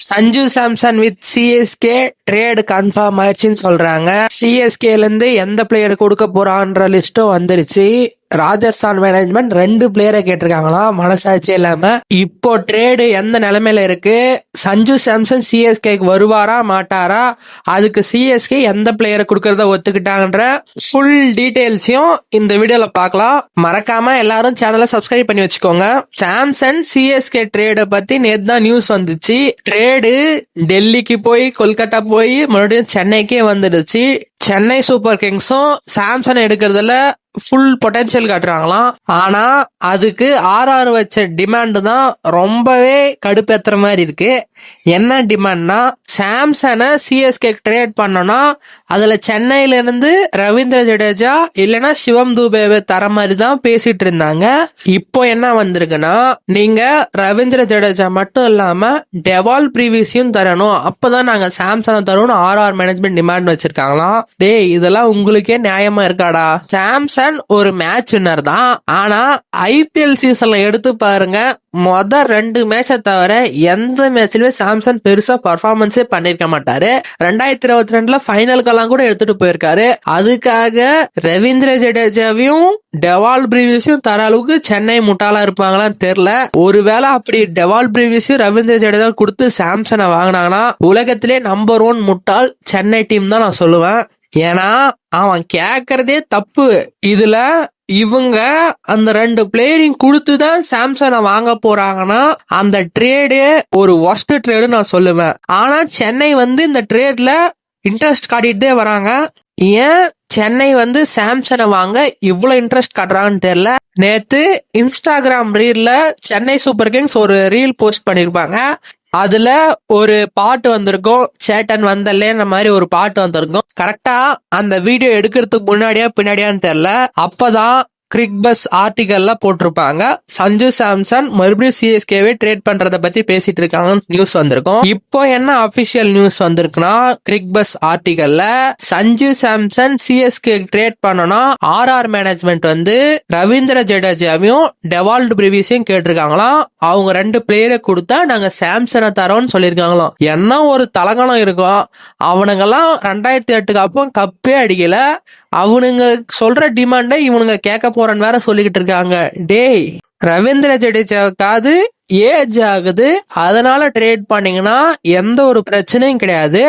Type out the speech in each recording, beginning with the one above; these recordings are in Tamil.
Sanju Samson with CSK trade confirm ஆயிடுச்சுன்னு சொல்றாங்க. சிஎஸ்கேல இருந்து எந்த பிளேயர் கொடுக்க போறான்ற லிஸ்டும் வந்துருச்சு. ராஜஸ்தான் மேனேஜ்மெண்ட் 2 பிளேயரை கேட்டிருக்காங்களாம், மனசாட்சி இல்லாம. இப்போ ட்ரேடு எந்த நிலைமையில இருக்கு, சஞ்சு சாம்சன் சிஎஸ்கேக்கு வருவாரா மாட்டாரா, அதுக்கு சிஎஸ்கே எந்த பிளேயரை கொடுக்கறத ஒத்துக்கிட்டாங்கன்ற ஃபுல் டீடைல்ஸையும் இந்த வீடியோல பார்க்கலாம். மறக்காம எல்லாரும் சேனலை சப்ஸ்கிரைப் பண்ணி வச்சுக்கோங்க. சாம்சன் சிஎஸ்கே ட்ரேட பத்தி நேத்து தான் நியூஸ் வந்துச்சு. ட்ரேடு டெல்லிக்கு போய் கொல்கத்தா போய் மறுபடியும் சென்னைக்கே வந்துடுச்சு. சென்னை சூப்பர் கிங்ஸும் சாம்சன் எடுக்கிறதுல ஃபுல் பொட்டன்ஷியல் காட்டுறாங்களாம். ஆனா அதுக்கு ஆர்ஆர் வச்ச டிமாண்ட் தான் ரொம்பவே கடுப்பேத்துற மாதிரி இருக்கு. என்ன டிமாண்ட்னா, சாம்சனை சிஎஸ்கே ட்ரேட் பண்ணனா அதுல சென்னையில இருந்து ரவீந்திர ஜடேஜா இல்லனா சிவம் துபேவை தர மாதிரி தான் பேசிட்டு இருந்தாங்க. இப்போ என்ன வந்திருக்குன்னா, நீங்க ரவீந்திர ஜடேஜா மட்டும் இல்லாம டெவால் பிரீவியஸையும் தரணும், அப்பதான் நாங்க சாம்சனை தருவோம்னு ஆர்ஆர் மேனேஜ்மெண்ட் டிமாண்ட் வச்சிருக்காங்களாம். டேய், இதெல்லாம் உங்களுக்கே நியாயமா இருக்காடா? சாம்சன் ஒரு மேட்ச் வின்னர் தான். ஆனா ஐபிஎல் சீசன்ல எடுத்து பாருங்க, மொத 2 மேட்சை தவிர எந்த மேட்ச்லயுமே சாம்சன் பெருசா பர்ஃபார்மன்ஸே பண்ணிருக்க மாட்டாரு. 2022 ஃபைனலுக்கெல்லாம் கூட எடுத்துட்டு போயிருக்காரு. அதுக்காக ரவீந்திர ஜடேஜாவையும் டெவால் பிரீவியஸையும் தர அளவுக்கு சென்னை முட்டாளா இருப்பாங்களான்னு தெரியல. ஒருவேளை அப்படி டெவால் பிரீவியஸையும் ரவீந்திர ஜடேஜா கொடுத்து சாம்சனை வாங்கினாங்கன்னா உலகத்திலே நம்பர் 1 முட்டாள் சென்னை டீம் தான் நான் சொல்லுவேன். ஏன்னா அவன் கேக்குறதே தப்பு. இதுல இவங்க அந்த 2 பிளேயரையும் கொடுத்துதான் சாம்சனை வாங்க போறாங்கன்னா அந்த ட்ரேடே ஒரு ஒர்ஸ்ட் ட்ரேடு நான் சொல்லுவேன். ஆனா சென்னை இந்த ட்ரேட்ல இன்ட்ரெஸ்ட் காட்டிட்டே வராங்க. ஏன் சென்னை சாம்சனை வாங்க இவ்வளவு இன்ட்ரெஸ்ட் காட்டுறாங்கன்னு தெரியல. நேத்து இன்ஸ்டாகிராம் ரீல்ல சென்னை சூப்பர் கிங்ஸ் ஒரு ரீல் போஸ்ட் பண்ணிருப்பாங்க. அதுல ஒரு பாட்டு வந்திருக்கும், சேட்டன் வந்தல்லேன்ற மாதிரி ஒரு பாட்டு வந்திருக்கும். கரெக்டா அந்த வீடியோ எடுக்கிறதுக்கு முன்னாடியா பின்னாடியான்னு தெரியல. அப்பதான் கிரிக் பஸ் ஆர்டிகல்ல போட்டிருப்பாங்க, சஞ்சு சாம்சன் மறுபடியும் சிஎஸ்கேவே ட்ரேட் பண்றத பத்தி பேசிட்டு இருக்காங்க நியூஸ் வந்திருக்கும். இப்போ என்ன அபிஷியல் நியூஸ் வந்திருக்குன்னா, கிரிக் பஸ் ஆர்டிகல்ல சஞ்சு சாம்சன் சிஎஸ்கே ட்ரேட் பண்ணனா ஆர்ஆர் மேனேஜ்மெண்ட் ரவீந்திர ஜடேஜாவையும் டெவால்ட் பிரீவியஸையும் கேட்டிருக்காங்களாம். அவங்க 2 பிளேயரை கொடுத்தா நாங்க சாம்சனை தரோம்னு சொல்லிருக்காங்களாம். என்ன ஒரு தலகணம் இருக்கும். அவனுங்கெல்லாம் 2008 அப்புறம் கப்பே அடிக்கல. அவனுங்க சொல்ற டிமாண்ட இவனுங்க கேட்க போறன்னு வேற சொல்லிக்கிட்டு இருக்காங்க. டேய், ரவீந்திர ஜடேஜாவுக்காவது ஏஜ் ஆகுது, அதனால ட்ரேட் பண்ணீங்கன்னா எந்த ஒரு பிரச்சனையும் கிடையாது.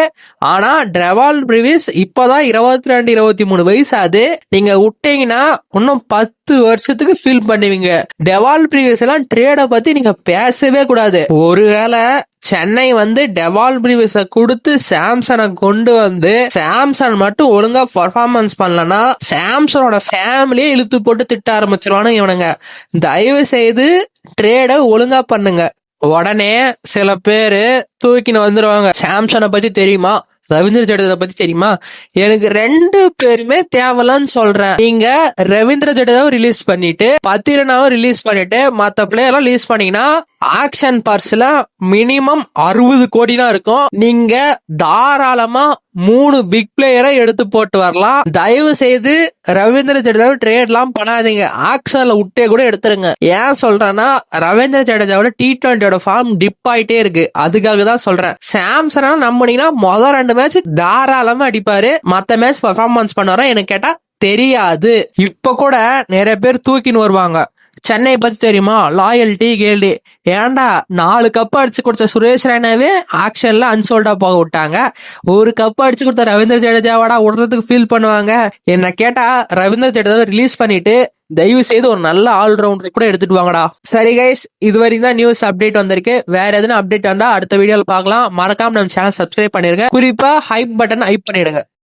ஆனா டெவால் பிரீவியஸ் இப்பதான் 22, 23 வயசு ஆகுது. நீங்க விட்டீங்கன்னா இன்னும் 10 வருஷத்துக்கு ஃபீல் பண்ணுவீங்க. டெவால் பிரீவியஸ் எல்லாம் ட்ரேட பத்தி நீங்க பேசவே கூடாது. ஒருவேளை சென்னை டெவால் பிரீவியஸ கொடுத்து சாம்சனை கொண்டு சாம்சன் மட்டும் ஒழுங்கா பர்ஃபார்மன்ஸ் பண்ணலன்னா சாம்சனோட ஃபேமிலியே இழுத்து போட்டு திட்ட ஆரம்பிச்சிருவானு இவனுங்க. தயவு செய்து ட்ரேட ஒழுங்கா பண்ணுங்க. உடனே சில பேரு தூக்கின்னு வந்துருவாங்க, சாம்சனை பத்தி தெரியுமா, ரவீந்திர ஜடேஜா பத்தி தெரியுமா. எனக்கு 2 பேருமே தேவலன்னு சொல்றேன். நீங்க ரவீந்திர ஜடேஜாவும் ரிலீஸ் பண்ணிட்டு பத்திரனாவும் ரிலீஸ் பண்ணிட்டு மத்த பிளேயர் ரிலீஸ் பண்ணீங்கன்னா ஆக்ஷன் பார்ஸ்ல மினிமம் 60 கோடி தான் இருக்கும். நீங்க தாராளமா 3 பிக் பிளேயரை எடுத்து போட்டு வரலாம். தயவு செய்து ரவீந்திர ஜடேஜாவை ட்ரேட் எல்லாம் பண்ணாதீங்க, ஆக்ஷன்ல விட்டே கூட எடுத்துருங்க. ஏன் சொல்றேன்னா, ரவீந்திர ஜடேஜாவோட T20 ஃபார்ம் டிப் ஆயிட்டே இருக்கு, அதுக்காக தான் சொல்றேன். சாம்சனா நம்பினீங்கன்னா முதல் 2 மேட்ச் தாராளமா அடிப்பாரு, மத்த மேட்ச் பர்ஃபார்மன்ஸ் பண்ணுவாரா எனக்கு கேட்டா தெரியாது. இப்ப கூட நிறைய பேர் தூக்கின்னு வருவாங்க, சென்னை பத்தி தெரியுமா, லாயல்டி கேள்வி. ஏன்டா 4 கப் அடிச்சு கொடுத்த சுரேஷ் ரெய்னாவே ஆக்ஷன்ல அன்சோல்டா போக விட்டாங்க. ஒரு கப் அடிச்சு கொடுத்த ரவீந்திர ஜடேஜாவாடா விடுறதுக்கு ஃபீல் பண்ணுவாங்க. என்ன கேட்டா ரவீந்திர ஜடேஜாவை ரிலீஸ் பண்ணிட்டு தயவு செய்து ஒரு நல்ல ஆல்ரவுண்டர் கூட எடுத்துட்டு வாங்கடா. சரி கைஸ், இதுவரைக்கும் தான் நியூஸ் அப்டேட் வந்திருக்கு. வேற எதுனா அப்டேட் வந்தா அடுத்த வீடியோல பார்க்கலாம். மறக்காம நம்ம சேனல் சப்ஸ்கிரைப் பண்ணிருங்க. குறிப்பா ஹைப் பட்டன் ஹைப் பண்ணிடுங்க.